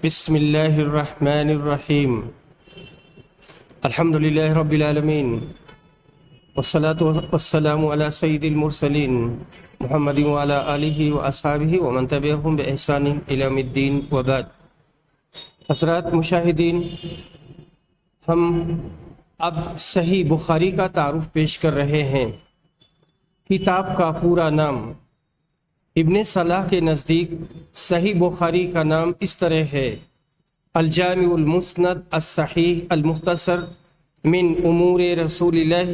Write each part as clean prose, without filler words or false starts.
بسم اللہ الرحمن الرحیم الحمد للہ رب العالمین والصلاة والسلام علی سید المرسلین محمد وعلی آلہ واصحابہ ومن تبعہم بإحسان الی یوم الدین وبعد۔ حضرات مشاہدین، ہم اب صحیح بخاری کا تعارف پیش کر رہے ہیں۔ کتاب کا پورا نام ابن صلاح کے نزدیک صحیح بخاری کا نام اس طرح ہے: الجامع المسند الصحیح المختصر من امور رسول اللہ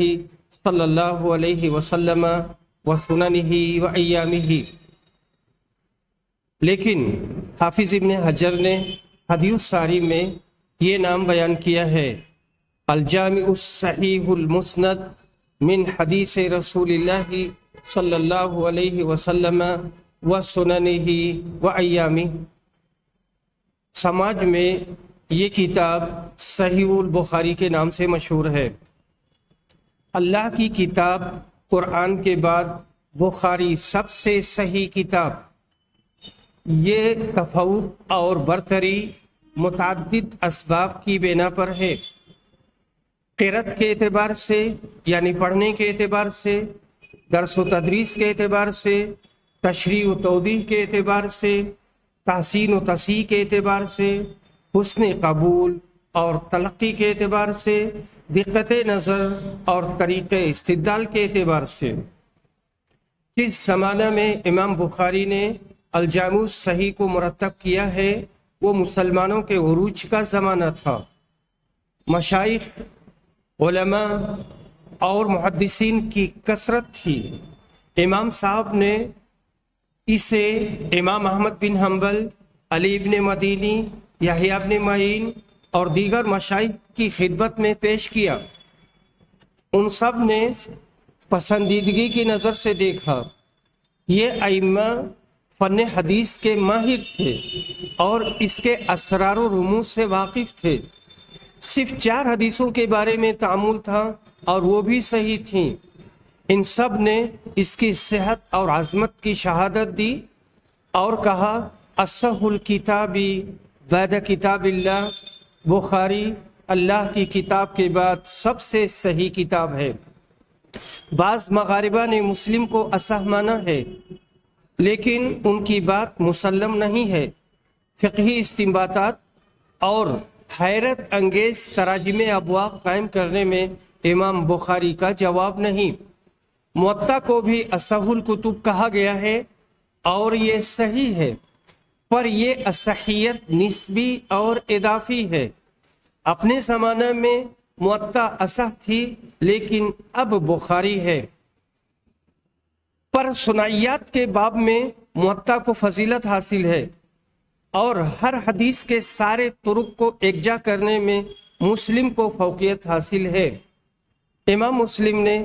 صلی اللہ علیہ وسلم وسننہ وایامہ۔ لیکن حافظ ابن حجر نے حدیث الساری میں یہ نام بیان کیا ہے: الجامع الصحیح المسند من حدیث رسول اللہ صلی اللہ علیہ وسلم وسننہ وایامہ۔ سماج میں یہ کتاب صحیح البخاری کے نام سے مشہور ہے۔ اللہ کی کتاب قرآن کے بعد بخاری سب سے صحیح کتاب۔ یہ تفوق اور برتری متعدد اسباب کی بنا پر ہے۔ قرأت کے اعتبار سے یعنی پڑھنے کے اعتبار سے، درس و تدریس کے اعتبار سے، تشریح و توضیح کے اعتبار سے، تحسین و تصحیح کے اعتبار سے، حسن قبول اور تلقی کے اعتبار سے، دقت نظر اور طریقہ استدلال کے اعتبار سے۔ جس زمانہ میں امام بخاری نے الجامع الصحیح کو مرتب کیا ہے وہ مسلمانوں کے عروج کا زمانہ تھا۔ مشائخ، علماء اور محدثین کی کثرت تھی۔ امام صاحب نے اسے امام احمد بن حنبل، علی ابن مدینی، یحییٰ ابن معین اور دیگر مشائخ کی خدمت میں پیش کیا۔ ان سب نے پسندیدگی کی نظر سے دیکھا۔ یہ ائمہ فن حدیث کے ماہر تھے اور اس کے اسرار و رموز سے واقف تھے۔ صرف 4 حدیثوں کے بارے میں تعامل تھا اور وہ بھی صحیح تھیں۔ ان سب نے اس کی صحت اور عظمت کی شہادت دی اور کہا: اصح الکتاب بعد کتاب اللہ، بخاری اللہ کی کتاب کے بعد سب سے صحیح کتاب ہے۔ بعض مغاربہ نے مسلم کو اصح مانا ہے، لیکن ان کی بات مسلم نہیں ہے۔ فقہی استنباطات اور حیرت انگیز تراجم ابواب قائم کرنے میں امام بخاری کا جواب نہیں۔ موطا کو بھی اصح الکتب کہا گیا ہے اور یہ صحیح ہے، پر یہ اصحیت نسبی اور اضافی ہے۔ اپنے زمانہ میں موطا اصح تھی لیکن اب بخاری ہے۔ پر سنائیات کے باب میں موطا کو فضیلت حاصل ہے اور ہر حدیث کے سارے طرق کو یکجا کرنے میں مسلم کو فوقیت حاصل ہے۔ امام مسلم نے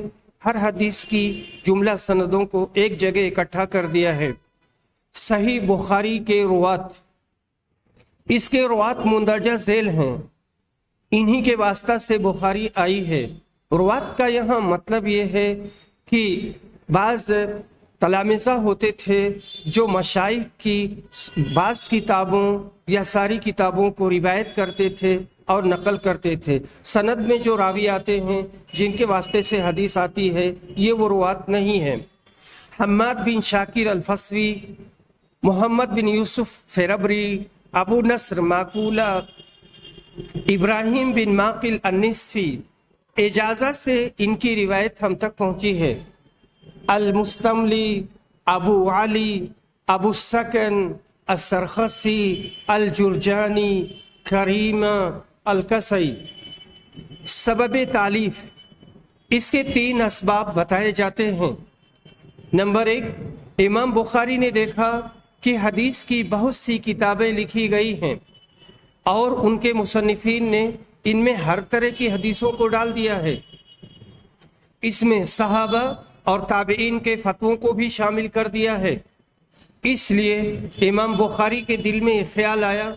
ہر حدیث کی جملہ سندوں کو ایک جگہ اکٹھا کر دیا ہے۔ صحیح بخاری کے روات، اس کے روات مندرجہ ذیل ہیں، انہی کے واسطہ سے بخاری آئی ہے۔ روات کا یہاں مطلب یہ ہے کہ بعض تلامذہ ہوتے تھے جو مشائخ کی بعض کتابوں یا ساری کتابوں کو روایت کرتے تھے اور نقل کرتے تھے۔ سند میں جو راوی آتے ہیں جن کے واسطے سے حدیث آتی ہے یہ وہ روات نہیں ہے۔ حماد بن شاکر الفصوی، محمد بن یوسف فربری، ابو نصر معقولہ، ابراہیم بن معقل النصفی، اجازت سے ان کی روایت ہم تک پہنچی ہے۔ المستملی، ابو علی، ابو السکن، السرخسی، الجرجانی، کریمہ، الکسی۔ سبب تالیف، اس کے 3 اسباب بتائے جاتے ہیں۔ نمبر 1، امام بخاری نے دیکھا کہ حدیث کی بہت سی کتابیں لکھی گئی ہیں اور ان کے مصنفین نے ان میں ہر طرح کی حدیثوں کو ڈال دیا ہے۔ اس میں صحابہ اور تابعین کے فتووں کو بھی شامل کر دیا ہے۔ اس لیے امام بخاری کے دل میں یہ خیال آیا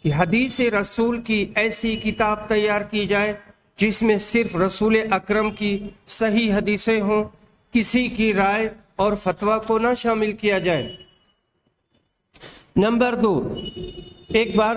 کہ حدیث رسول کی ایسی کتاب تیار کی جائے جس میں صرف رسول اکرم کی صحیح حدیثیں ہوں، کسی کی رائے اور فتویٰ کو نہ شامل کیا جائے۔ نمبر 2، ایک بار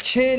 6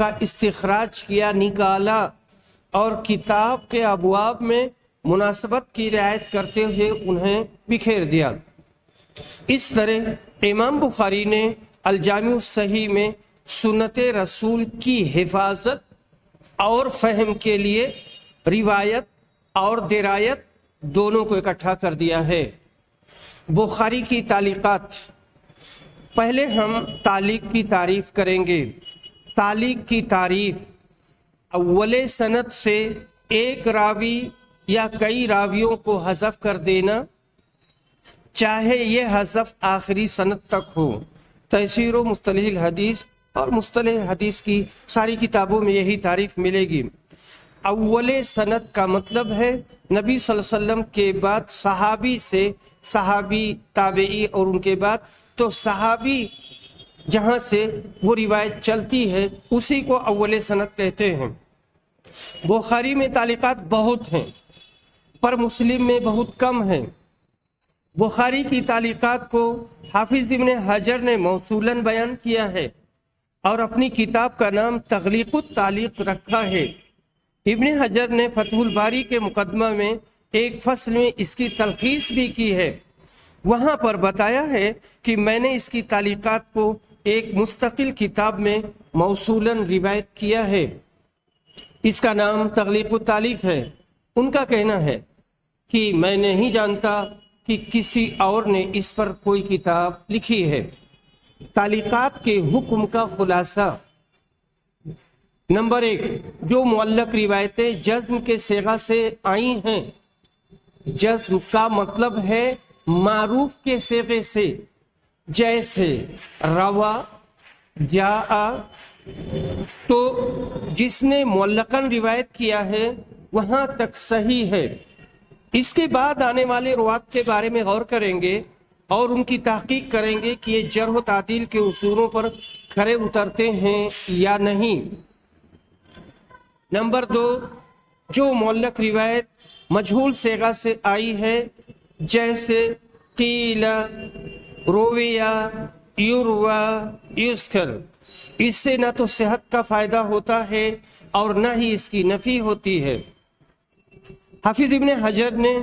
کا استخراج کیا، نکالا اور کتاب کے ابواب میں مناسبت کی رعایت کرتے ہوئے انہیں بکھیر دیا۔ اس طرح امام بخاری نے الجامع الصحیح میں سنت رسول کی حفاظت اور فہم کے لیے روایت اور درایت دونوں کو اکٹھا کر دیا ہے۔ بخاری کی تعلیقات، پہلے ہم تعلیق کی تعریف کریں گے۔ تعلیق کی تعریف اول سند سے ایک راوی یا کئی راویوں کو حذف کر دینا، چاہے یہ حذف آخری سند تک ہو۔ تفسیر و مصطلح الحدیث اور مصطلح حدیث کی ساری کتابوں میں یہی تعریف ملے گی۔ اول سند کا مطلب ہے نبی صلی اللہ علیہ وسلم کے بعد صحابی سے صحابی، تابعی اور ان کے بعد تو صحابی جہاں سے وہ روایت چلتی ہے اسی کو اول سند کہتے ہیں۔ بخاری میں تعلیقات بہت ہیں پر مسلم میں بہت کم ہیں۔ بخاری کی تعلیقات کو حافظ ابن حجر نے موصولاً بیان کیا ہے اور اپنی کتاب کا نام تغلیق التعلیق رکھا ہے۔ ابن حجر نے فتح الباری کے مقدمہ میں ایک فصل میں اس کی تلخیص بھی کی ہے۔ وہاں پر بتایا ہے کہ میں نے اس کی تعلیقات کو ایک مستقل کتاب میں موصولاً روایت کیا ہے، اس کا نام تغلیق التعلیق ہے۔ ان کا کہنا ہے کہ میں نہیں جانتا کہ کسی اور نے اس پر کوئی کتاب لکھی ہے۔ تعلیقات کے حکم کا خلاصہ: نمبر 1، جو معلق روایتیں جزم کے صیغہ سے آئی ہیں، جزم کا مطلب ہے معروف کے صیغے سے، جیسے روا، جاء، تو جس نے معلقاً روایت کیا ہے وہاں تک صحیح ہے۔ اس کے بعد آنے والے روات کے بارے میں غور کریں گے اور ان کی تحقیق کریں گے کہ یہ جرح و تعدیل کے اصولوں پر کھرے اترتے ہیں یا نہیں۔ نمبر 2، جو معلق روایت مجہول صیغہ سے آئی ہے، جیسے قیل، رویا، یروا، یذکر، اس سے نہ تو صحت کا فائدہ ہوتا ہے اور نہ ہی اس کی نفی ہوتی ہے۔ حافظ ابن حجر نے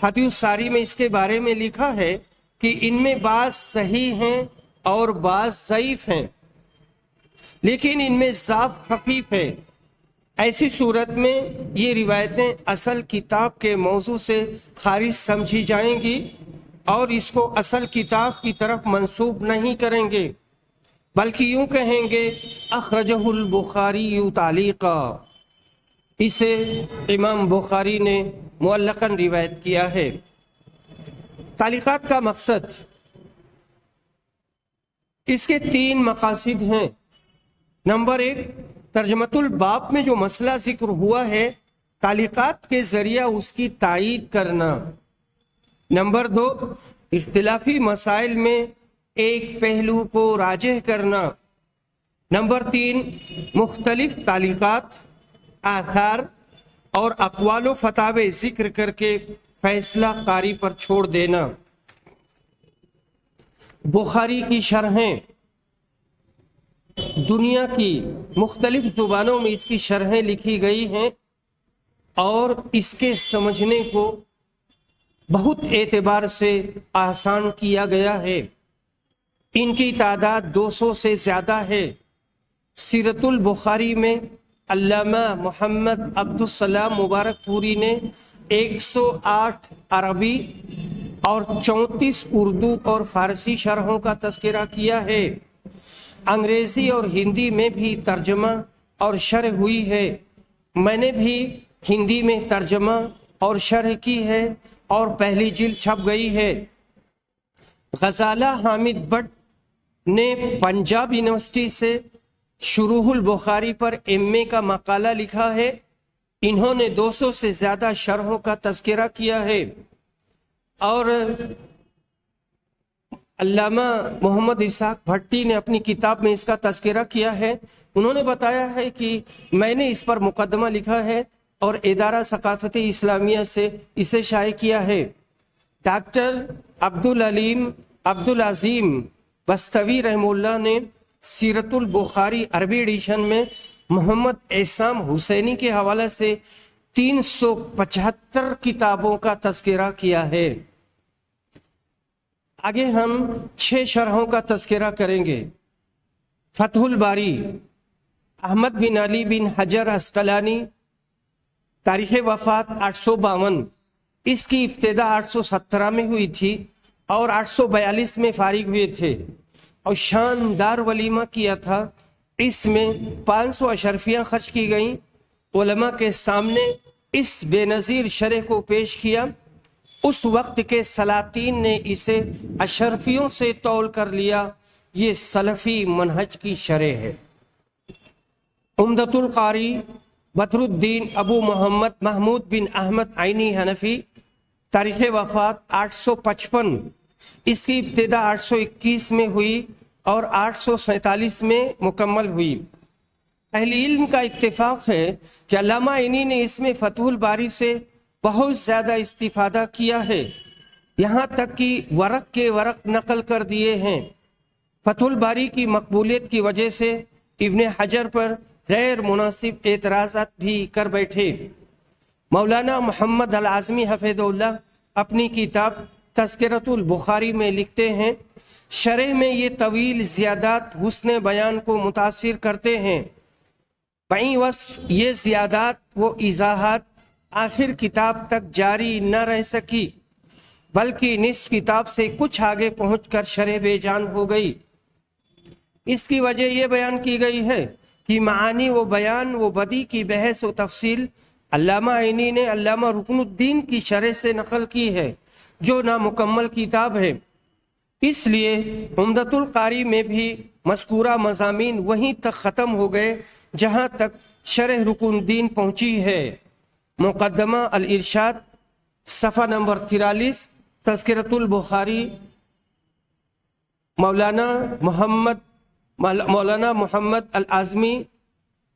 حدیث الساری میں اس کے بارے میں لکھا ہے کہ ان میں بعض صحیح ہیں اور بعض ضعیف ہیں، لیکن ان میں ضعف خفیف ہے۔ ایسی صورت میں یہ روایتیں اصل کتاب کے موضوع سے خارج سمجھی جائیں گی اور اس کو اصل کتاب کی طرف منسوب نہیں کریں گے، بلکہ یوں کہیں گے اخرجہ البخاری تعلیقا، اسے امام بخاری نے معلقاً روایت کیا ہے۔ تعلیقات کا مقصد، اس کے 3 مقاصد ہیں۔ نمبر 1، ترجمۃ الباب میں جو مسئلہ ذکر ہوا ہے تعلیقات کے ذریعہ اس کی تائید کرنا۔ نمبر 2، اختلافی مسائل میں ایک پہلو کو راجح کرنا۔ نمبر 3، مختلف تعلیقات، آثار اور اقوال و فتاوی ذکر کر کے فیصلہ قاری پر چھوڑ دینا۔ بخاری کی شرحیں، دنیا کی مختلف زبانوں میں اس کی شرحیں لکھی گئی ہیں اور اس کے سمجھنے کو بہت اعتبار سے آسان کیا گیا ہے۔ ان کی تعداد 200 سے زیادہ ہے۔ سیرت البخاری میں علامہ محمد عبدالسلام مبارک پوری نے 108 عربی اور 34 اردو اور فارسی شرحوں کا تذکرہ کیا ہے۔ انگریزی اور ہندی میں بھی ترجمہ اور شرح ہوئی ہے۔ میں نے بھی ہندی میں ترجمہ اور شرح کی ہے اور پہلی جلد چھپ گئی ہے۔ غزالہ حامد بٹ نے پنجاب یونیورسٹی سے شروح البخاری پر ایم.اے کا مقالہ لکھا ہے۔ انہوں نے 200 سے زیادہ شرحوں کا تذکرہ کیا ہے اور علامہ محمد اسحاق بھٹی نے اپنی کتاب میں اس کا تذکرہ کیا ہے۔ انہوں نے بتایا ہے کہ میں نے اس پر مقدمہ لکھا ہے اور ادارہ ثقافت اسلامیہ سے اسے شائع کیا ہے۔ ڈاکٹر عبدالعظیم بستوی رحمہ اللہ نے سیرت البخاری عربی ایڈیشن میں محمد احسام حسینی کے حوالے سے 375 کتابوں کا تذکرہ کیا ہے۔ آگے ہم 6 شرحوں کا تذکرہ کریں گے۔ فتح الباری، احمد بن علی بن حجر عسقلانی، تاریخ وفات 852، اس کی ابتدا 817 میں ہوئی تھی اور 842 میں فارغ ہوئے تھے اور شاندار ولیمہ کیا تھا۔ اس میں 500 اشرفیاں خرچ کی گئیں۔ علماء کے سامنے اس بے نظیر شرح کو پیش کیا۔ اس وقت کے سلاطین نے اسے اشرفیوں سے تول کر لیا۔ یہ سلفی منہج کی شرح ہے۔ عمدۃ القاری، بدر الدین ابو محمد محمود بن احمد عینی حنفی، تاریخ وفات 855، اس کی ابتدا 821 میں ہوئی اور 847 میں مکمل ہوئی۔ اہل علم کا اتفاق ہے کہ علامہ عینی نے اس میں فتح الباری سے بہت زیادہ استفادہ کیا ہے، یہاں تک کہ ورق کے ورق نقل کر دیے ہیں۔ فتح الباری کی مقبولیت کی وجہ سے ابن حجر پر غیر مناسب اعتراضات بھی کر بیٹھے۔ مولانا محمد العظمی حفظہ اللہ اپنی کتاب تذکرۃ البخاری میں لکھتے ہیں، شرح میں یہ طویل زیادات حسن بیان کو متاثر کرتے ہیں۔ بائیں وصف یہ زیادات و ایضاحات آخر کتاب تک جاری نہ رہ سکی، بلکہ نصف کتاب سے کچھ آگے پہنچ کر شرح بے جان ہو گئی۔ اس کی وجہ یہ بیان کی گئی ہے کہ معانی و بیان و بدی کی بحث و تفصیل علامہ عینی نے علامہ رکن الدین کی شرح سے نقل کی ہے، جو نامکمل کتاب ہے۔ اس لیے عمدۃ القاری میں بھی مذکورہ مضامین وہیں تک ختم ہو گئے جہاں تک شرح رکن الدین پہنچی ہے۔ مقدمہ الارشاد، صفحہ نمبر 43، تذکرۃ البخاری، مولانا محمد العظمی،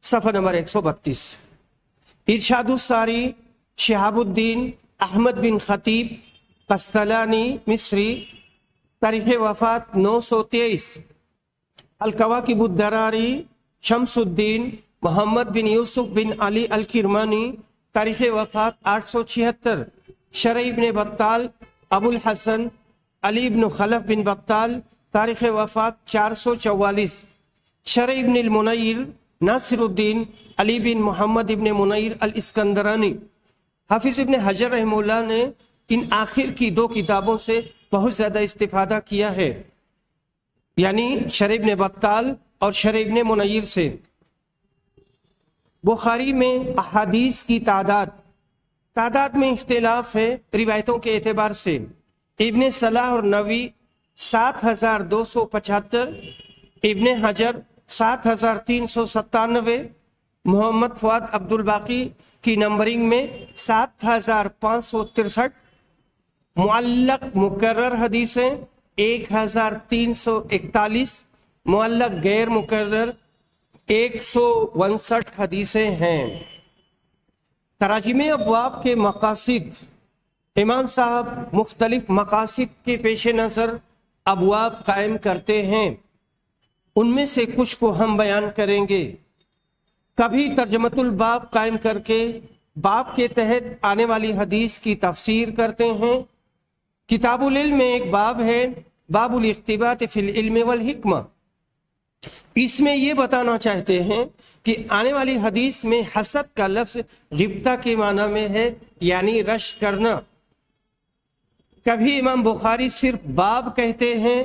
صفحہ نمبر 132۔ ارشاد الساری، شہاب الدین احمد بن خطیب قسطلانی مصری، تاریخ وفات 923۔ الکواکب الدراری، شمس الدین محمد بن یوسف بن علی الکرمانی، تاریخ وفات 876۔ شرح ابن بطال ابو الحسن علی بن خلف بن بطال، تاریخ وفات 444۔ شرح ابن المنیر ناصر الدین علی بن محمد ابن منیر الاسکندرانی۔ حافظ ابن حجر رحمہ اللہ نے ان آخر کی 2 کتابوں سے بہت زیادہ استفادہ کیا ہے، یعنی شرح ابن بطال اور شرح ابن منیر سے۔ بخاری میں احادیث کی تعداد میں اختلاف ہے روایتوں کے اعتبار سے۔ ابن صلاح اور نووی 7275، ابن حجر 7397، محمد فؤاد عبد الباقی کی نمبرنگ میں 7563، معلق مکرر حدیثیں 1341، معلق غیر مکرر 159 حدیثیں ہیں۔ تراجم ابواب کے مقاصد، امام صاحب مختلف مقاصد کے پیش نظر ابواب قائم کرتے ہیں، ان میں سے کچھ کو ہم بیان کریں گے۔ کبھی ترجمۃ الباب قائم کر کے باب کے تحت آنے والی حدیث کی تفسیر کرتے ہیں۔ کتاب العلم میں ایک باب ہے، باب الاختباط فی العلم والحکمہ، اس میں یہ بتانا چاہتے ہیں کہ آنے والی حدیث میں حسد کا لفظ غبطہ کے معنی میں ہے، یعنی رشک کرنا۔ کبھی امام بخاری صرف باب کہتے ہیں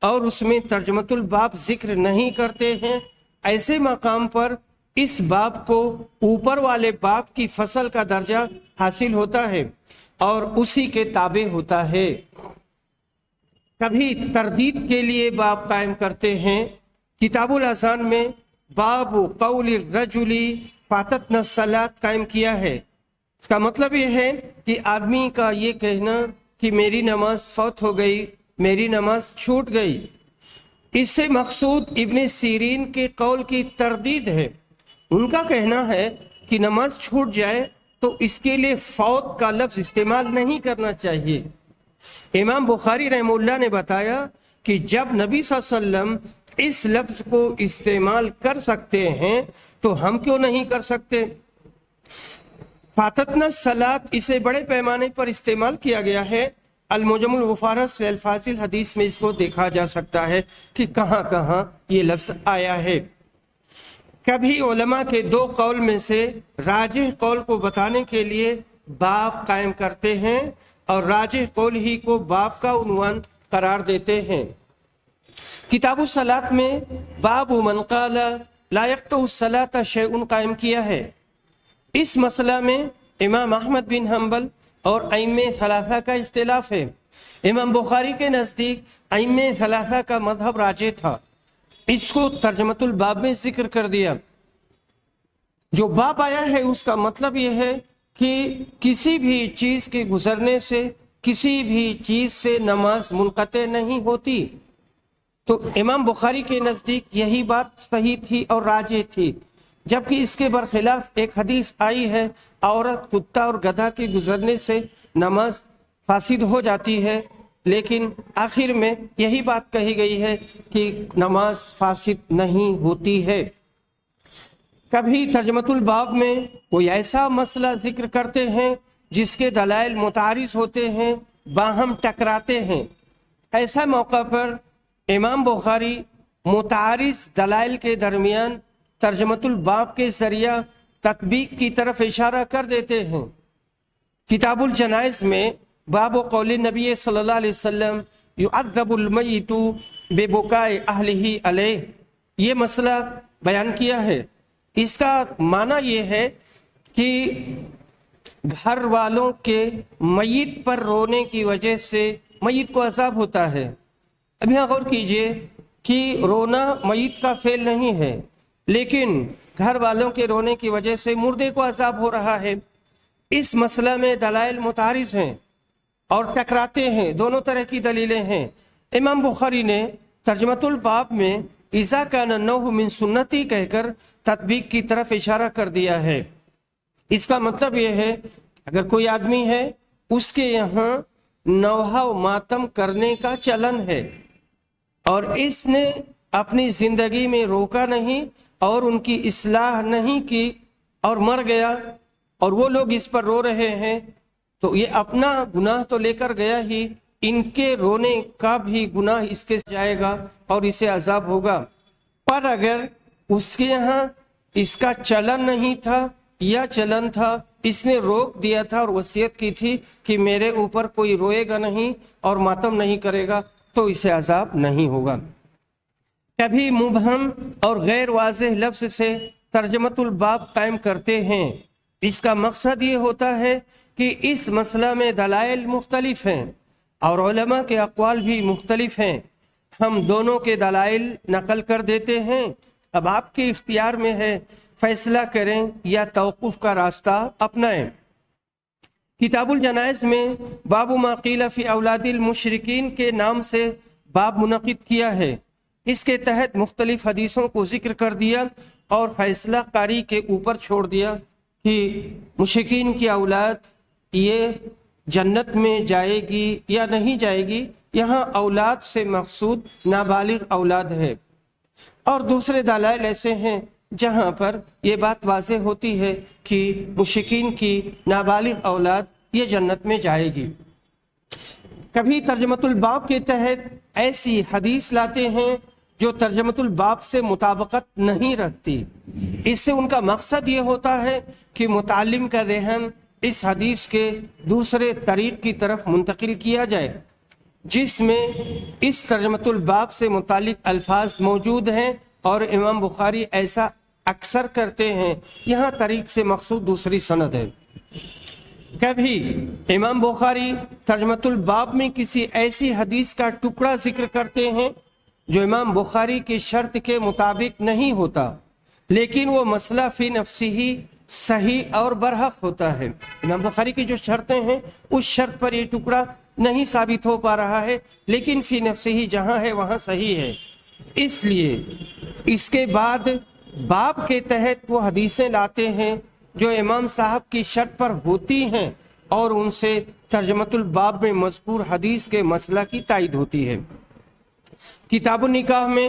اور اس میں ترجمۃ الباب ذکر نہیں کرتے ہیں، ایسے مقام پر اس باب کو اوپر والے باب کی فصل کا درجہ حاصل ہوتا ہے اور اسی کے تابع ہوتا ہے۔ کبھی تردید کے لیے باب قائم کرتے ہیں۔ کتاب الاذان میں باب قول الرجل فاتتنا الصلاۃ قائم کیا ہے۔ اس کا مطلب یہ ہے کہ آدمی کا یہ کہنا کہ میری نماز فوت ہو گئی، میری نماز چھوٹ گئی، اس سے مقصود ابن سیرین کے قول کی تردید ہے۔ ان کا کہنا ہے کہ نماز چھوٹ جائے تو اس کے لیے فوت کا لفظ استعمال نہیں کرنا چاہیے۔ امام بخاری رحمہ اللہ نے بتایا کہ جب نبی صلی اللہ علیہ وسلم اس لفظ کو استعمال کر سکتے ہیں تو ہم کیوں نہیں کر سکتے؟ فاتتنا الصلاۃ اسے بڑے پیمانے پر استعمال کیا گیا ہے۔ المعجم المفارس سے الفاظ الحدیث میں اس کو دیکھا جا سکتا ہے کہ کہاں کہاں یہ لفظ آیا ہے۔ کبھی علماء کے دو قول میں سے راجح قول کو بتانے کے لیے باب قائم کرتے ہیں اور راجح قول ہی کو باب کا عنوان قرار دیتے ہیں۔ کتاب الصلاۃ میں باب من قال لا يقطع الصلاۃ شیء قائم کیا ہے۔ اس مسئلہ میں امام احمد بن حنبل اور ائمہ ثلاثہ کا اختلاف ہے۔ امام بخاری کے نزدیک ائمہ ثلاثہ کا مذہب راجح تھا، اس کو ترجمۃ الباب میں ذکر کر دیا۔ جو باب آیا ہے اس کا مطلب یہ ہے کہ کسی بھی چیز کے گزرنے سے کسی بھی چیز سے نماز منقطع نہیں ہوتی، تو امام بخاری کے نزدیک یہی بات صحیح تھی اور راجح تھی، جبکہ اس کے برخلاف ایک حدیث آئی ہے عورت، کتا اور گدھا کے گزرنے سے نماز فاسد ہو جاتی ہے، لیکن آخر میں یہی بات کہی گئی ہے کہ نماز فاسد نہیں ہوتی ہے۔ کبھی ترجمۃ الباب میں کوئی ایسا مسئلہ ذکر کرتے ہیں جس کے دلائل متعارض ہوتے ہیں، باہم ٹکراتے ہیں۔ ایسا موقع پر امام بخاری متعارض دلائل کے درمیان ترجمۃ الباب کے ذریعہ تطبیق کی طرف اشارہ کر دیتے ہیں۔ کتاب الجنائز میں باب قول نبی صلی اللہ علیہ وسلم یعذب المیت ببکاء اہلہ علیہ، یہ مسئلہ بیان کیا ہے۔ اس کا معنی یہ ہے کہ گھر والوں کے میت پر رونے کی وجہ سے میت کو عذاب ہوتا ہے۔ اب یہاں غور کیجئے کہ رونا میت کا فعل نہیں ہے، لیکن گھر والوں کے رونے کی وجہ سے مردے کو عذاب ہو رہا ہے۔ اس مسئلہ میں دلائل متعارض ہیں اور ٹکراتے ہیں، دونوں طرح کی دلیلیں ہیں۔ امام بخاری نے ترجمۃ الباب میں اذا کان النوح من سنتی کہہ کر تطبیق کی طرف اشارہ کر دیا ہے۔ اس کا مطلب یہ ہے اگر کوئی آدمی ہے اس کے یہاں نوحہ و ماتم کرنے کا چلن ہے اور اس نے اپنی زندگی میں روکا نہیں اور ان کی اصلاح نہیں کی اور مر گیا اور وہ لوگ اس پر رو رہے ہیں، تو یہ اپنا گناہ تو لے کر گیا ہی، ان کے رونے کا بھی گناہ اس کے جائے گا اور اسے عذاب ہوگا۔ پر اگر اس کے یہاں اس کا چلن نہیں تھا یا چلن تھا، اس نے روک دیا تھا اور وصیت کی تھی کہ میرے اوپر کوئی روئے گا نہیں اور ماتم نہیں کرے گا، تو اسے عذاب نہیں ہوگا۔ کبھی مبہم اور غیر واضح لفظ سے ترجمۃ الباب قائم کرتے ہیں۔ اس کا مقصد یہ ہوتا ہے کہ اس مسئلہ میں دلائل مختلف ہیں اور علماء کے اقوال بھی مختلف ہیں، ہم دونوں کے دلائل نقل کر دیتے ہیں، اب آپ کے اختیار میں ہے فیصلہ کریں یا توقف کا راستہ اپنائیں۔ کتاب الجنائز میں باب ما قیل فی اولاد المشرکین کے نام سے باب منعقد کیا ہے۔ اس کے تحت مختلف حدیثوں کو ذکر کر دیا اور فیصلہ قاری کے اوپر چھوڑ دیا کہ مشرکین کی اولاد یہ جنت میں جائے گی یا نہیں جائے گی۔ یہاں اولاد سے مقصود نابالغ اولاد ہے، اور دوسرے دلائل ایسے ہیں جہاں پر یہ بات واضح ہوتی ہے کہ مشرکین کی نابالغ اولاد یہ جنت میں جائے گی۔ کبھی ترجمۃ الباب کے تحت ایسی حدیث لاتے ہیں جو ترجمۃ الباب سے مطابقت نہیں رکھتی، اس سے ان کا مقصد یہ ہوتا ہے کہ متعلم کا ذہن اس حدیث کے دوسرے طریق کی طرف منتقل کیا جائے جس میں اس ترجمۃ الباب سے متعلق الفاظ موجود ہیں، اور امام بخاری ایسا اکثر کرتے ہیں، یہاں طریق سے مقصود دوسری سند ہے۔ کبھی امام بخاری ترجمۃ الباب میں کسی ایسی حدیث کا ٹکڑا ذکر کرتے ہیں جو امام بخاری کی شرط کے مطابق نہیں ہوتا، لیکن وہ مسئلہ فی نفسی ہی صحیح اور برحق ہوتا ہے۔ امام بخاری کی جو شرطیں ہیں اس شرط پر یہ ٹکڑا نہیں ثابت ہو پا رہا ہے، لیکن فی نفسی ہی جہاں ہے وہاں صحیح ہے، اس لیے اس کے بعد باب کے تحت وہ حدیثیں لاتے ہیں جو امام صاحب کی شرط پر ہوتی ہیں اور ان سے ترجمۃ الباب میں مذکور حدیث کے مسئلہ کی تائید ہوتی ہے۔ کتاب النکاح میں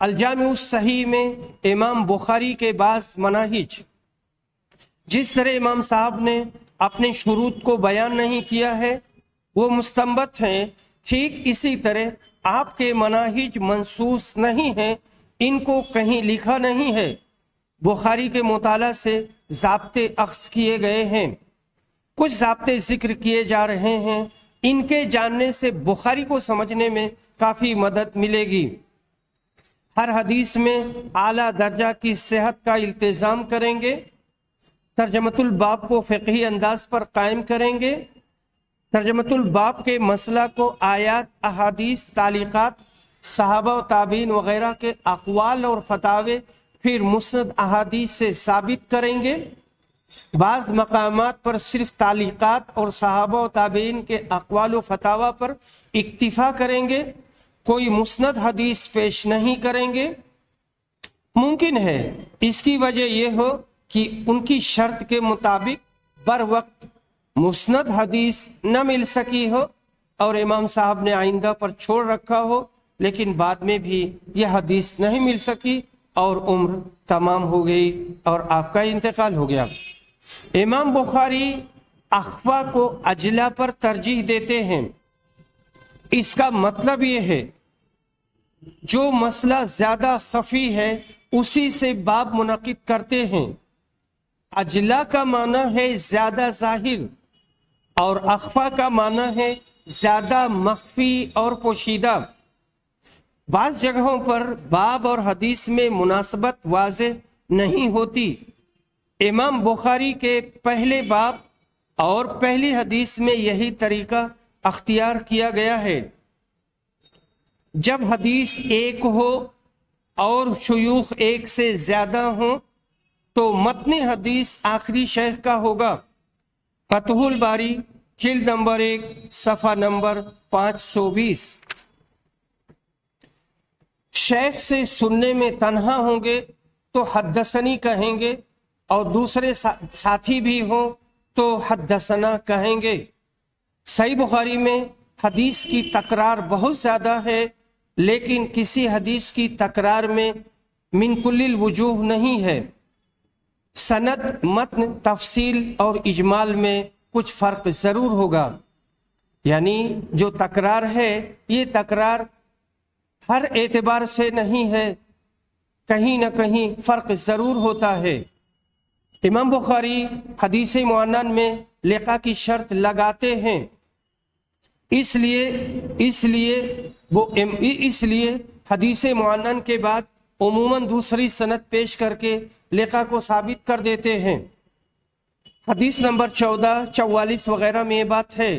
الجامع الصحیح میں امام بخاری کے بعض مناہج، جس طرح امام صاحب نے اپنے شروط کو بیان نہیں کیا ہے وہ مستنبط ہیں، ٹھیک اسی طرح آپ کے مناہج منصوص نہیں ہیں، ان کو کہیں لکھا نہیں ہے، بخاری کے مطالعہ سے ضابطے اخذ کیے گئے ہیں، کچھ ضابطے ذکر کیے جا رہے ہیں، ان کے جاننے سے بخاری کو سمجھنے میں کافی مدد ملے گی۔ ہر حدیث میں اعلیٰ درجہ کی صحت کا التزام کریں گے، ترجمۃ الباب کو فقہی انداز پر قائم کریں گے، ترجمۃ الباب کے مسئلہ کو آیات، احادیث، تعلیقات، صحابہ و تابعین وغیرہ کے اقوال اور فتاوے، پھر مسند احادیث سے ثابت کریں گے۔ بعض مقامات پر صرف تعلیقات اور صحابہ و تابعین کے اقوال و فتاوی پر اکتفا کریں گے، کوئی مسند حدیث پیش نہیں کریں گے۔ ممکن ہے اس کی وجہ یہ ہو کہ ان کی شرط کے مطابق بر وقت مسند حدیث نہ مل سکی ہو اور امام صاحب نے آئندہ پر چھوڑ رکھا ہو، لیکن بعد میں بھی یہ حدیث نہیں مل سکی اور عمر تمام ہو گئی اور آپ کا انتقال ہو گیا۔ امام بخاری اخفا کو اجلا پر ترجیح دیتے ہیں، اس کا مطلب یہ ہے جو مسئلہ زیادہ خفی ہے اسی سے باب منعقد کرتے ہیں۔ اجلا کا معنی ہے زیادہ ظاہر اور اخفا کا معنی ہے زیادہ مخفی اور پوشیدہ۔ بعض جگہوں پر باب اور حدیث میں مناسبت واضح نہیں ہوتی۔ امام بخاری کے پہلے باب اور پہلی حدیث میں یہی طریقہ اختیار کیا گیا ہے۔ جب حدیث ایک ہو اور شیوخ ایک سے زیادہ ہوں تو متن حدیث آخری شیخ کا ہوگا۔ فتح الباری جلد نمبر 1 صفحہ نمبر 520۔ شیخ سے سننے میں تنہا ہوں گے تو حدثنی کہیں گے اور دوسرے ساتھی بھی ہوں تو حدثنا کہیں گے۔ صحیح بخاری میں حدیث کی تکرار بہت زیادہ ہے، لیکن کسی حدیث کی تکرار میں من کل الوجوہ نہیں ہے۔ سند، متن، تفصیل اور اجمال میں کچھ فرق ضرور ہوگا، یعنی جو تکرار ہے یہ تکرار ہر اعتبار سے نہیں ہے، کہیں نہ کہیں فرق ضرور ہوتا ہے۔ امام بخاری حدیث معنن میں لقا کی شرط لگاتے ہیں، اس لیے حدیث معنن کے بعد عموماً دوسری سند پیش کر کے لقا کو ثابت کر دیتے ہیں۔ حدیث نمبر 14، 44 وغیرہ میں یہ بات ہے۔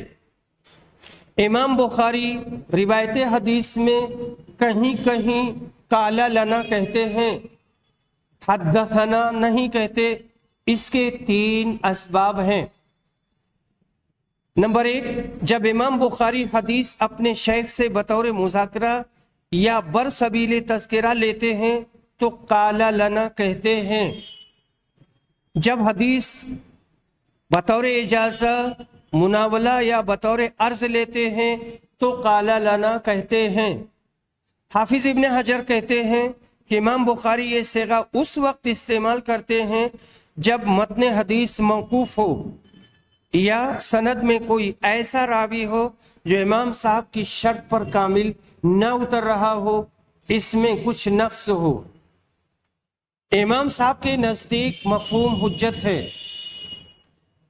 امام بخاری روایت حدیث میں کہیں کہیں قال لنا کہتے ہیں، حدثنا نہیں کہتے۔ اس کے 3 اسباب ہیں۔ نمبر 1، جب امام بخاری حدیث اپنے شیخ سے بطور مذاکرہ یا برسبیل تذکرہ لیتے ہیں تو قال لنا کہتے ہیں۔ جب حدیث بطور اجازہ، مناولہ یا بطور عرض لیتے ہیں تو قال لنا کہتے ہیں۔ حافظ ابن حجر کہتے ہیں کہ امام بخاری یہ صیغہ اس وقت استعمال کرتے ہیں جب متن حدیث موقوف ہو یا سند میں کوئی ایسا راوی ہو جو امام صاحب کی شرط پر کامل نہ اتر رہا ہو، اس میں کچھ نقص ہو۔ امام صاحب کے نزدیک مفہوم حجت ہے۔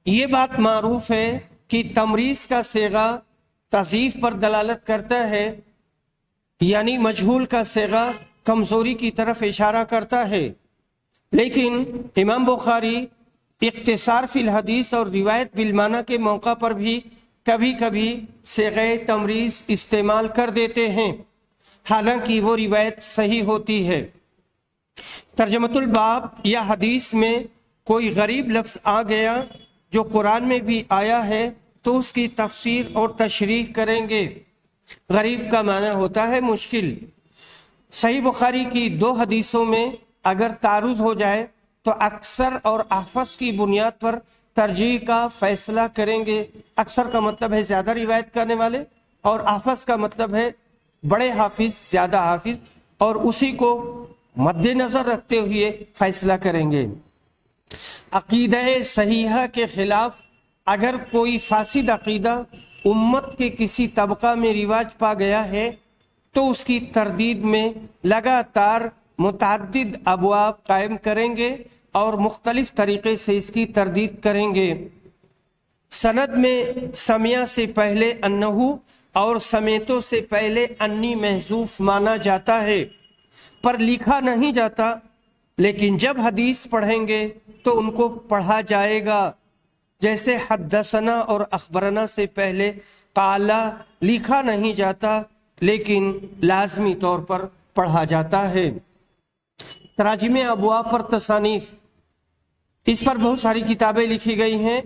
یہ بات معروف ہے کہ تمریز کا صیغہ تضعیف پر دلالت کرتا ہے، یعنی مجہول کا صیغہ کمزوری کی طرف اشارہ کرتا ہے، لیکن امام بخاری اختصار فی الحدیث اور روایت بالمعنی کے موقع پر بھی کبھی کبھی صیغہ تمریز استعمال کر دیتے ہیں، حالانکہ وہ روایت صحیح ہوتی ہے۔ ترجمۃ الباب یا حدیث میں کوئی غریب لفظ آ گیا جو قرآن میں بھی آیا ہے تو اس کی تفسیر اور تشریح کریں گے۔ غریب کا معنی ہوتا ہے مشکل۔ صحیح بخاری کی 2 حدیثوں میں اگر تعارض ہو جائے تو اکثر اور احفظ کی بنیاد پر ترجیح کا فیصلہ کریں گے۔ اکثر کا مطلب ہے زیادہ روایت کرنے والے، اور احفظ کا مطلب ہے بڑے حافظ، زیادہ حافظ، اور اسی کو مد نظر رکھتے ہوئے فیصلہ کریں گے۔ عقیدہ صحیحہ کے خلاف اگر کوئی فاسد عقیدہ امت کے کسی طبقہ میں رواج پا گیا ہے تو اس کی تردید میں لگاتار متعدد ابواب قائم کریں گے اور مختلف طریقے سے اس کی تردید کریں گے۔ سند میں سمیع سے پہلے انہو اور سمیتوں سے پہلے انی محذوف مانا جاتا ہے، پر لکھا نہیں جاتا، لیکن جب حدیث پڑھیں گے تو ان کو پڑھا جائے گا۔ جیسے حدثنا اور اخبرنا سے پہلے قالا لکھا نہیں جاتا لیکن لازمی طور پر پڑھا جاتا ہے۔ تراجم ابواب پر تصانیف، اس پر بہت ساری کتابیں لکھی گئی ہیں۔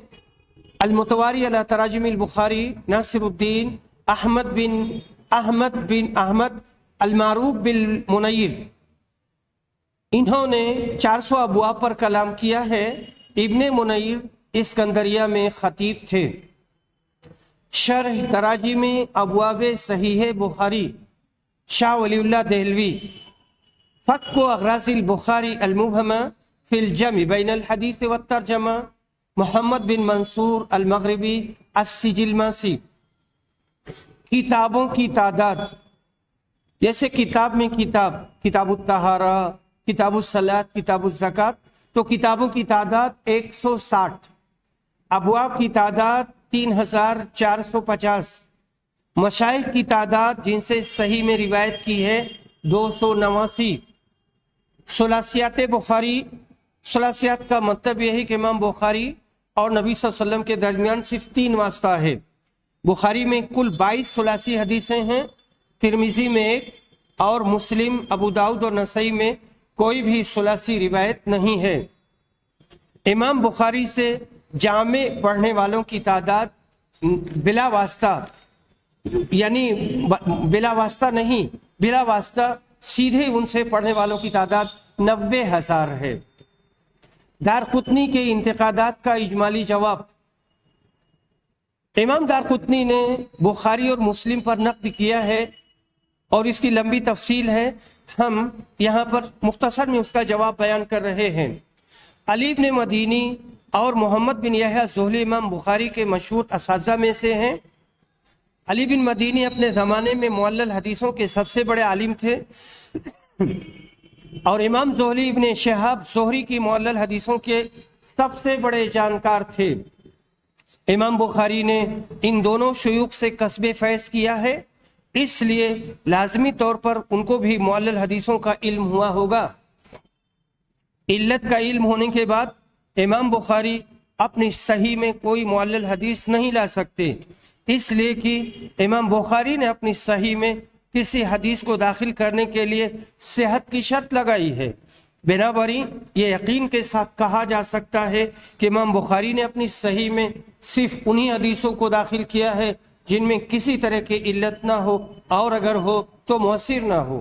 المتواری علی تراجم البخاری، ناصر الدین احمد بن احمد المعروف بالمنیر، انہوں نے 400 ابواب پر کلام کیا ہے۔ ابن منیر اسکندریہ میں خطیب تھے۔ شرح تراجم ابواب صحیح بخاری، شاہ ولی اللہ دہلوی، فک و اغراض البخاری المبہمہ فی الجمع بین الحدیث والترجمہ، محمد بن منصور المغربی السجلماسی۔ کتابوں کی تعداد، جیسے کتاب میں کتاب الطہارہ، کتاب الصلاۃ، کتاب الزکوٰۃ، تو کتابوں کی تعداد 160، ابواب کی تعداد 3450، مشائخ کی تعداد جن سے صحیح میں روایت کی ہے 289۔ ثلاثیات بخاری، ثلاثیات کا مطلب یہ ہے کہ امام بخاری اور نبی صلی اللہ علیہ وسلم کے درمیان صرف 3 واسطہ ہے۔ بخاری میں کل 22 ثلاثی حدیثیں ہیں، ترمذی میں 1 اور مسلم، ابو داؤد اور نسائی میں کوئی بھی ثلاثی روایت نہیں ہے۔ امام بخاری سے جامع پڑھنے والوں کی تعداد بلا واسطہ، یعنی بلا واسطہ نہیں، بلا واسطہ سیدھے ان سے پڑھنے والوں کی تعداد 90,000 ہے۔ دارقطنی کے انتقادات کا اجمالی جواب، امام دارقطنی نے بخاری اور مسلم پر نقد کیا ہے اور اس کی لمبی تفصیل ہے، ہم یہاں پر مختصر میں اس کا جواب بیان کر رہے ہیں۔ علی بن مدینی اور محمد بن یحییٰ زہلی امام بخاری کے مشہور اساتذہ میں سے ہیں۔ علی بن مدینی اپنے زمانے میں معلل حدیثوں کے سب سے بڑے عالم تھے اور امام زہلی ابن شہاب زہری کی معلل حدیثوں کے سب سے بڑے جانکار تھے۔ امام بخاری نے ان دونوں شیوخ سے کسب فیض کیا ہے، اس لیے لازمی طور پر ان کو بھی معلل حدیثوں کا علم ہوا ہوگا۔ علت کا علم ہونے کے بعد امام بخاری اپنی صحیح میں کوئی معلل حدیث نہیں لا سکتے، اس لیے کہ امام بخاری نے اپنی صحیح میں کسی حدیث کو داخل کرنے کے لیے صحت کی شرط لگائی ہے۔ بنابراین یہ یقین کے ساتھ کہا جا سکتا ہے کہ امام بخاری نے اپنی صحیح میں صرف انہی حدیثوں کو داخل کیا ہے جن میں کسی طرح کی علت نہ ہو، اور اگر ہو تو مؤثر نہ ہو۔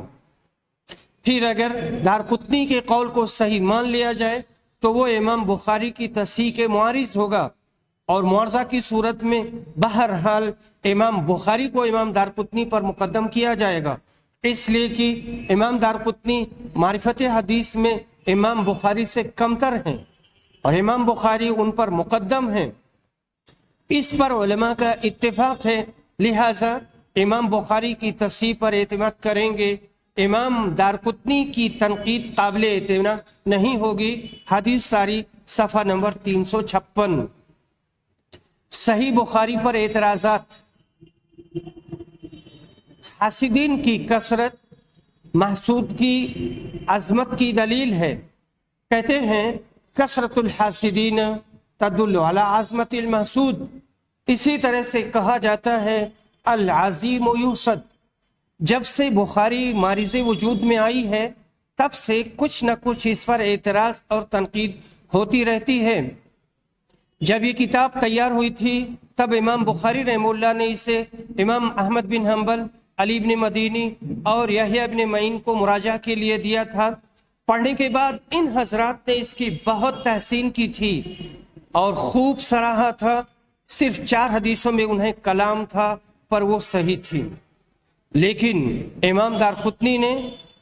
پھر اگر دارقطنی کے قول کو صحیح مان لیا جائے تو وہ امام بخاری کی تصحیح کے معارض ہوگا، اور معارضہ کی صورت میں بہرحال امام بخاری کو امام دارقطنی پر مقدم کیا جائے گا، اس لیے کہ امام دارقطنی معرفت حدیث میں امام بخاری سے کمتر ہیں اور امام بخاری ان پر مقدم ہیں۔ اس پر علماء کا اتفاق ہے، لہٰذا امام بخاری کی تصحیح پر اعتماد کریں گے، امام دارقطنی کی تنقید قابل اعتماد نہیں ہوگی۔ حدیث ساری صفحہ نمبر 356۔ صحیح بخاری پر اعتراضات، حاسدین کی کثرت محسود کی عظمت کی دلیل ہے۔ کہتے ہیں کثرت الحاسدین تدل علی عظمت المحسود، اسی طرح سے کہا جاتا ہے العظیم یحسد۔ جب سے بخاری معرض وجود میں آئی ہے تب سے کچھ نہ کچھ اس پر اعتراض اور تنقید ہوتی رہتی ہے۔ جب یہ کتاب تیار ہوئی تھی تب امام بخاری رحمہ اللہ نے اسے امام احمد بن حنبل، علی بن مدینی اور یحییٰ بن معین کو مراجعہ کے لیے دیا تھا۔ پڑھنے کے بعد ان حضرات نے اس کی بہت تحسین کی تھی اور خوب سراہا تھا۔ صرف 4 حدیثوں میں انہیں کلام تھا پر وہ صحیح تھی، لیکن امام دارقطنی نے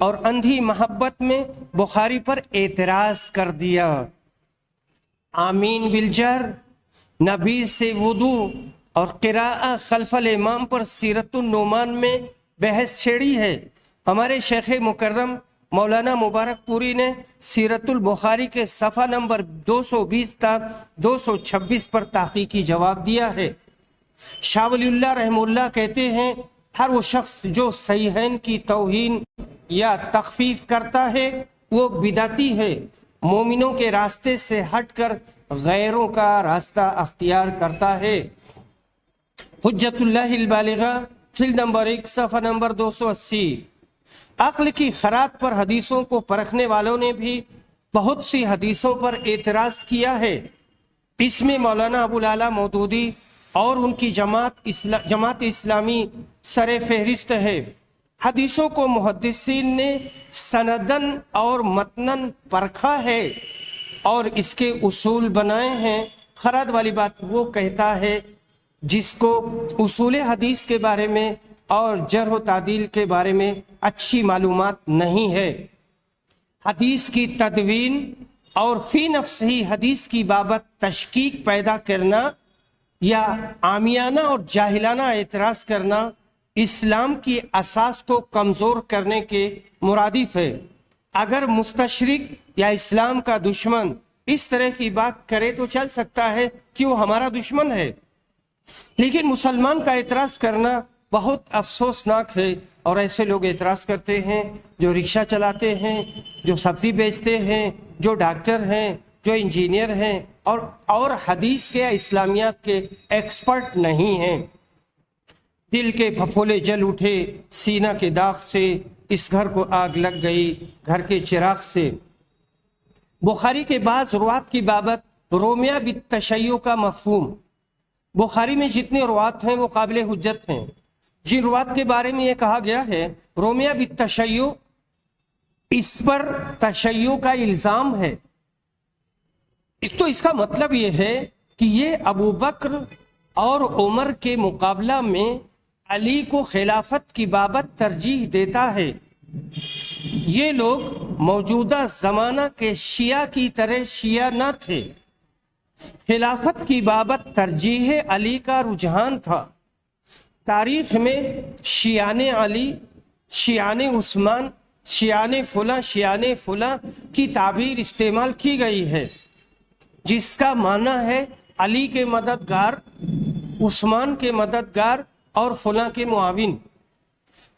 اور اندھی محبت میں بخاری پر اعتراض کر دیا۔ آمین بالجہر، نبی سے وضو اور قراءہ خلف الامام پر سیرت النعمان میں بحث چھیڑی ہے۔ ہمارے شیخ مکرم مولانا مبارک پوری نے سیرت البخاری کے صفحہ نمبر 220 تا 226 پر تحقیقی جواب دیا ہے۔ شاہ ولی اللہ رحمہ اللہ کہتے ہیں ہر وہ شخص جو صحیحین کی توہین یا تخفیف کرتا ہے وہ بدعتی ہے، مومنوں کے راستے سے ہٹ کر غیروں کا راستہ اختیار کرتا ہے۔ حجت اللہ البالغہ جلد نمبر 1 صفحہ نمبر 280۔ عقل کی خراب پر حدیثوں کو پرکھنے والوں نے بھی بہت سی حدیثوں پر اعتراض کیا ہے۔ اس میں مولانا ابو العلا مودودی اور ان کی جماعت اسلامی سر فہرست ہے۔ حدیثوں کو محدثین نے سندن اور متنن پرکھا ہے اور اس کے اصول بنائے ہیں۔ خراد والی بات وہ کہتا ہے جس کو اصول حدیث کے بارے میں اور جرح و تعدیل کے بارے میں اچھی معلومات نہیں ہے۔ حدیث کی تدوین اور فی نفس ہی حدیث کی بابت تشکیک پیدا کرنا یا عامیانہ اور جاہلانہ اعتراض کرنا اسلام کی اساس کو کمزور کرنے کے مرادف ہے۔ اگر مستشرق یا اسلام کا دشمن اس طرح کی بات کرے تو چل سکتا ہے کہ وہ ہمارا دشمن ہے، لیکن مسلمان کا اعتراض کرنا بہت افسوسناک ہے۔ اور ایسے لوگ اعتراض کرتے ہیں جو رکشہ چلاتے ہیں، جو سبزی بیچتے ہیں، جو ڈاکٹر ہیں، جو انجینئر ہیں اور حدیث کے یا اسلامیات کے ایکسپرٹ نہیں ہیں۔ دل کے پھپھولے جل اٹھے سینہ کے داغ سے، اس گھر کو آگ لگ گئی گھر کے چراغ سے۔ بخاری کے بعض روات کی بابت رومیہ بالتشیع کا مفہوم۔ بخاری میں جتنے روات ہیں وہ قابل حجت ہیں۔ جن روات کے بارے میں یہ کہا گیا ہے رومیہ بالتشیع، اس پر تشیع کا الزام ہے، تو اس کا مطلب یہ ہے کہ یہ ابو بکر اور عمر کے مقابلہ میں علی کو خلافت کی بابت ترجیح دیتا ہے۔ یہ لوگ موجودہ زمانہ کے شیعہ کی طرح شیعہ نہ تھے۔ خلافت کی بابت ترجیح علی کا رجحان تھا۔ تاریخ میں شیعان علی، شیعان عثمان، شیعان فلاں کی تعبیر استعمال کی گئی ہے، جس کا معنی ہے علی کے مددگار، عثمان کے مددگار اور فلاں کے معاون۔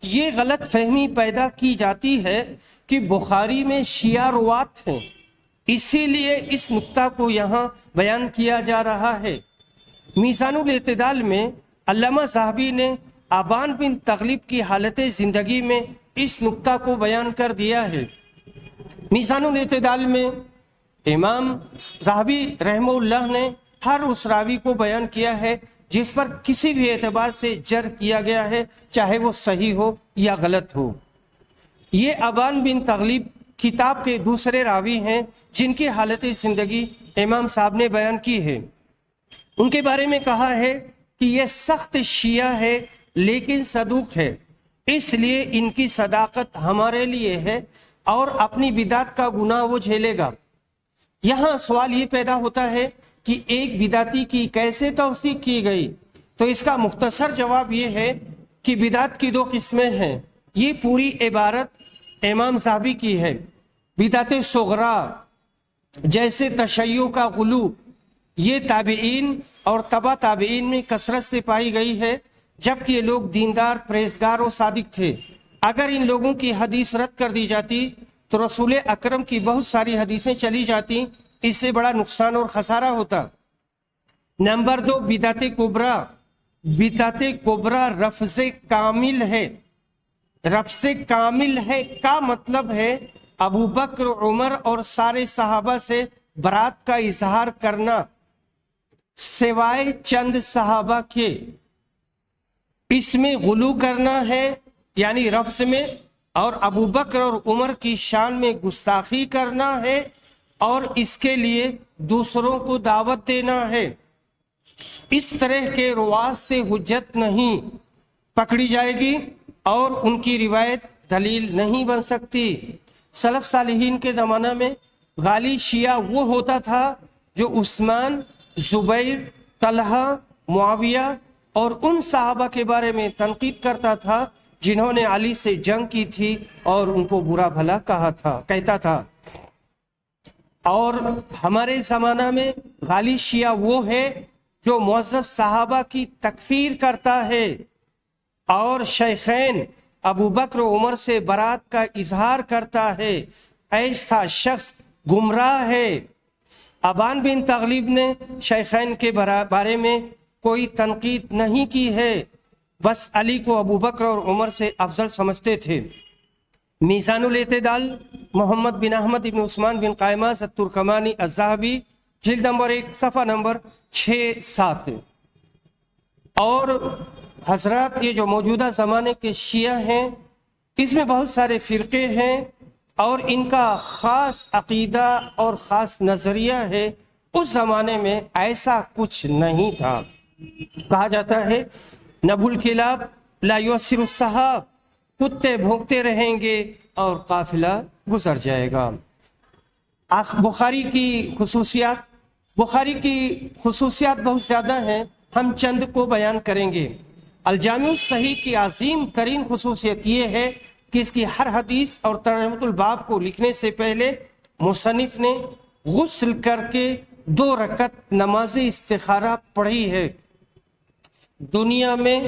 یہ غلط فہمی پیدا کی جاتی ہے کہ بخاری میں شیعہ روات ہیں، اسی لیے اس نقطہ کو یہاں بیان کیا جا رہا ہے۔ میزان الاعتدال میں علامہ ذہبی نے ابان بن تغلب کی حالت زندگی میں اس نقطہ کو بیان کر دیا ہے۔ میزان الاعتدال میں امام ذہبی رحمہ اللہ نے ہر اس راوی کو بیان کیا ہے جس پر کسی بھی اعتبار سے جرح کیا گیا ہے، چاہے وہ صحیح ہو یا غلط ہو۔ یہ ابان بن تغلب کتاب کے دوسرے راوی ہیں جن کی حالت زندگی امام صاحب نے بیان کی ہے۔ ان کے بارے میں کہا ہے کہ یہ سخت شیعہ ہے لیکن صدوق ہے، اس لیے ان کی صداقت ہمارے لیے ہے اور اپنی بدعت کا گناہ وہ جھیلے گا۔ یہاں سوال یہ پیدا ہوتا ہے کہ ایک بدعتی کی کیسے توثیق کی گئی؟ تو اس کا مختصر جواب یہ ہے کہ بدعت کی دو قسمیں ہیں۔ یہ پوری عبارت امام ذہبی کی ہے۔ بدعت صغرا جیسے تشیع کا غلو، یہ تابعین اور تبع تابعین میں کثرت سے پائی گئی ہے، جبکہ یہ لوگ دیندار، پرہیزگار اور صادق تھے۔ اگر ان لوگوں کی حدیث رد کر دی جاتی تو رسول اکرم کی بہت ساری حدیثیں چلی جاتی، اس سے بڑا نقصان اور خسارہ ہوتا۔ نمبر 2 بدعت کبریٰ۔ بدعت کبریٰ رفض کامل ہے۔ رفض کامل ہے کا مطلب ہے ابو بکر، عمر اور سارے صحابہ سے برات کا اظہار کرنا سوائے چند صحابہ کے۔ اس میں غلو کرنا ہے یعنی رفض میں، اور ابو بکر اور عمر کی شان میں گستاخی کرنا ہے اور اس کے لیے دوسروں کو دعوت دینا ہے۔ اس طرح کے روات سے حجت نہیں پکڑی جائے گی اور ان کی روایت دلیل نہیں بن سکتی۔ سلف صالحین کے زمانہ میں غالی شیعہ وہ ہوتا تھا جو عثمان، زبیر، طلحہ، معاویہ اور ان صحابہ کے بارے میں تنقید کرتا تھا جنہوں نے علی سے جنگ کی تھی اور ان کو برا بھلا کہتا تھا۔ اور ہمارے زمانہ میں غالی شیعہ وہ ہے جو معزز صحابہ کی تکفیر کرتا ہے اور شیخین ابو بکر و عمر سے برات کا اظہار کرتا ہے۔ ایسا شخص گمراہ ہے۔ ابان بن تغلب نے شیخین کے بارے میں کوئی تنقید نہیں کی ہے، بس علی کو ابو بکر اور عمر سے افضل سمجھتے تھے۔ میزان الاعتدال محمد بن احمد بن عثمان بن قائماز الترکمانی الذہبی، جلد نمبر 1 صفحہ نمبر 6-7۔ اور حضرات یہ جو موجودہ زمانے کے شیعہ ہیں اس میں بہت سارے فرقے ہیں اور ان کا خاص عقیدہ اور خاص نظریہ ہے۔ اس زمانے میں ایسا کچھ نہیں تھا۔ کہا جاتا ہے نبو الکلاب لا یؤثر السحاب، کتے بھونکتے رہیں گے اور قافلہ گزر جائے گا۔ بخاری کی خصوصیات بہت زیادہ ہیں، ہم چند کو بیان کریں گے۔ الجامع الصحیح کی عظیم ترین خصوصیت یہ ہے کہ اس کی ہر حدیث اور ترجمۃ الباب کو لکھنے سے پہلے مصنف نے غسل کر کے 2 رکعت نماز استخارہ پڑھی ہے۔ دنیا میں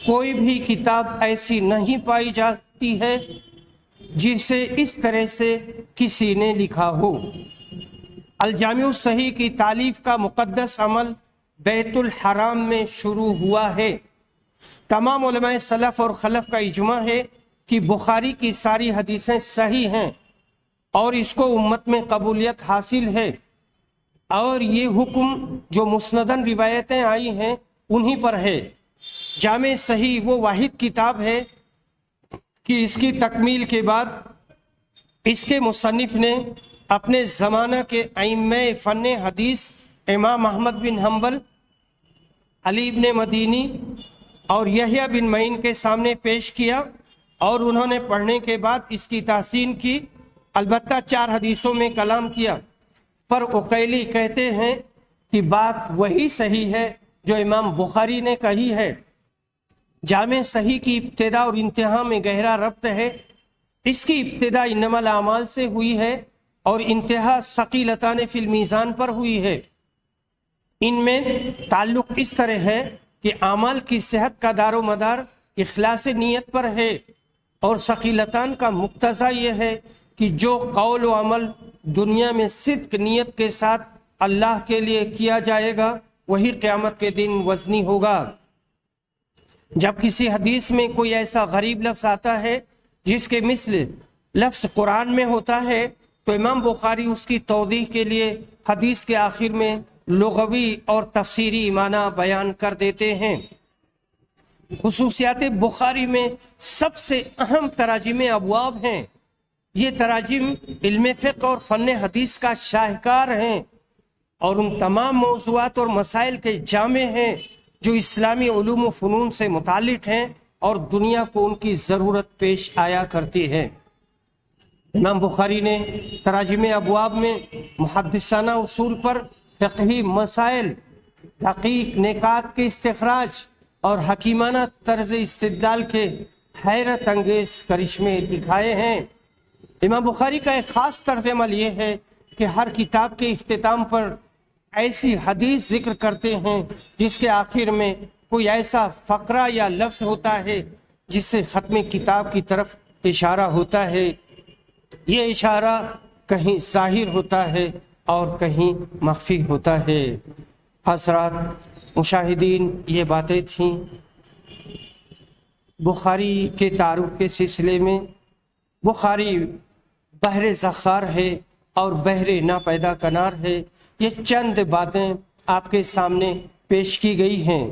کوئی بھی کتاب ایسی نہیں پائی جاتی ہے جسے اس طرح سے کسی نے لکھا ہو۔ الجامع الصحیح کی تالیف کا مقدس عمل بیت الحرام میں شروع ہوا ہے۔ تمام علماء سلف اور خلف کا اجماع ہے کہ بخاری کی ساری حدیثیں صحیح ہیں اور اس کو امت میں قبولیت حاصل ہے، اور یہ حکم جو مسندن روایتیں آئی ہیں انہی پر ہے۔ جامع صحیح وہ واحد کتاب ہے کہ اس کی تکمیل کے بعد اس کے مصنف نے اپنے زمانہ کے ائمہ فن حدیث امام احمد بن حنبل، علی بن مدینی اور یحییٰ بن معین کے سامنے پیش کیا، اور انہوں نے پڑھنے کے بعد اس کی تحسین کی۔ البتہ 4 حدیثوں میں کلام کیا، پر عقیلی کہتے ہیں کہ بات وہی صحیح ہے جو امام بخاری نے کہی ہے۔ جامع صحیح کی ابتدا اور انتہا میں گہرا ربط ہے۔ اس کی ابتدا انما الاعمال سے ہوئی ہے اور انتہا ثقیلتان فی المیزان پر ہوئی ہے۔ ان میں تعلق اس طرح ہے کہ اعمال کی صحت کا دار و مدار اخلاص نیت پر ہے، اور ثقیلتان کا مقتضی یہ ہے کہ جو قول و عمل دنیا میں صدق نیت کے ساتھ اللہ کے لیے کیا جائے گا وہی قیامت کے دن وزنی ہوگا۔ جب کسی حدیث میں کوئی ایسا غریب لفظ آتا ہے جس کے مثل لفظ قرآن میں ہوتا ہے تو امام بخاری اس کی توضیح کے لیے حدیث کے آخر میں لغوی اور تفسیری معنی بیان کر دیتے ہیں۔ خصوصیات بخاری میں سب سے اہم تراجم ابواب ہیں۔ یہ تراجم علم فقہ اور فن حدیث کا شاہکار ہیں اور ان تمام موضوعات اور مسائل کے جامع ہیں جو اسلامی علوم و فنون سے متعلق ہیں اور دنیا کو ان کی ضرورت پیش آیا کرتی ہے۔ امام بخاری نے تراجم ابواب میں محدثانہ اصول پر فقہی مسائل، دقیق نکات کے استخراج اور حکیمانہ طرز استدلال کے حیرت انگیز کرشمے دکھائے ہیں۔ امام بخاری کا ایک خاص طرز عمل یہ ہے کہ ہر کتاب کے اختتام پر ایسی حدیث ذکر کرتے ہیں جس کے آخر میں کوئی ایسا فقرہ یا لفظ ہوتا ہے جس سے ختم کتاب کی طرف اشارہ ہوتا ہے۔ یہ اشارہ کہیں ظاہر ہوتا ہے اور کہیں مخفی ہوتا ہے۔ حضرات مشاہدین، یہ باتیں تھیں بخاری کے تعارف کے سلسلے میں۔ بخاری بحر ذخار ہے اور بحر ناپیدا کنار ہے۔ یہ چند باتیں آپ کے سامنے پیش کی گئی ہیں۔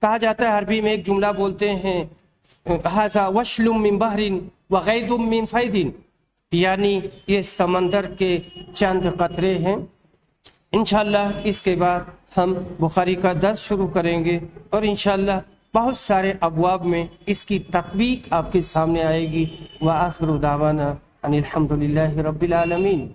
کہا جاتا ہے عربی میں ایک جملہ بولتے ہیں ھذا وشل من بحر وغید من فید، یعنی یہ سمندر کے چند قطرے ہیں۔ انشاءاللہ اس کے بعد ہم بخاری کا درس شروع کریں گے اور انشاءاللہ بہت سارے ابواب میں اس کی تطبیق آپ کے سامنے آئے گی۔ وآخر دعوانا ان الحمد للہ رب العالمین۔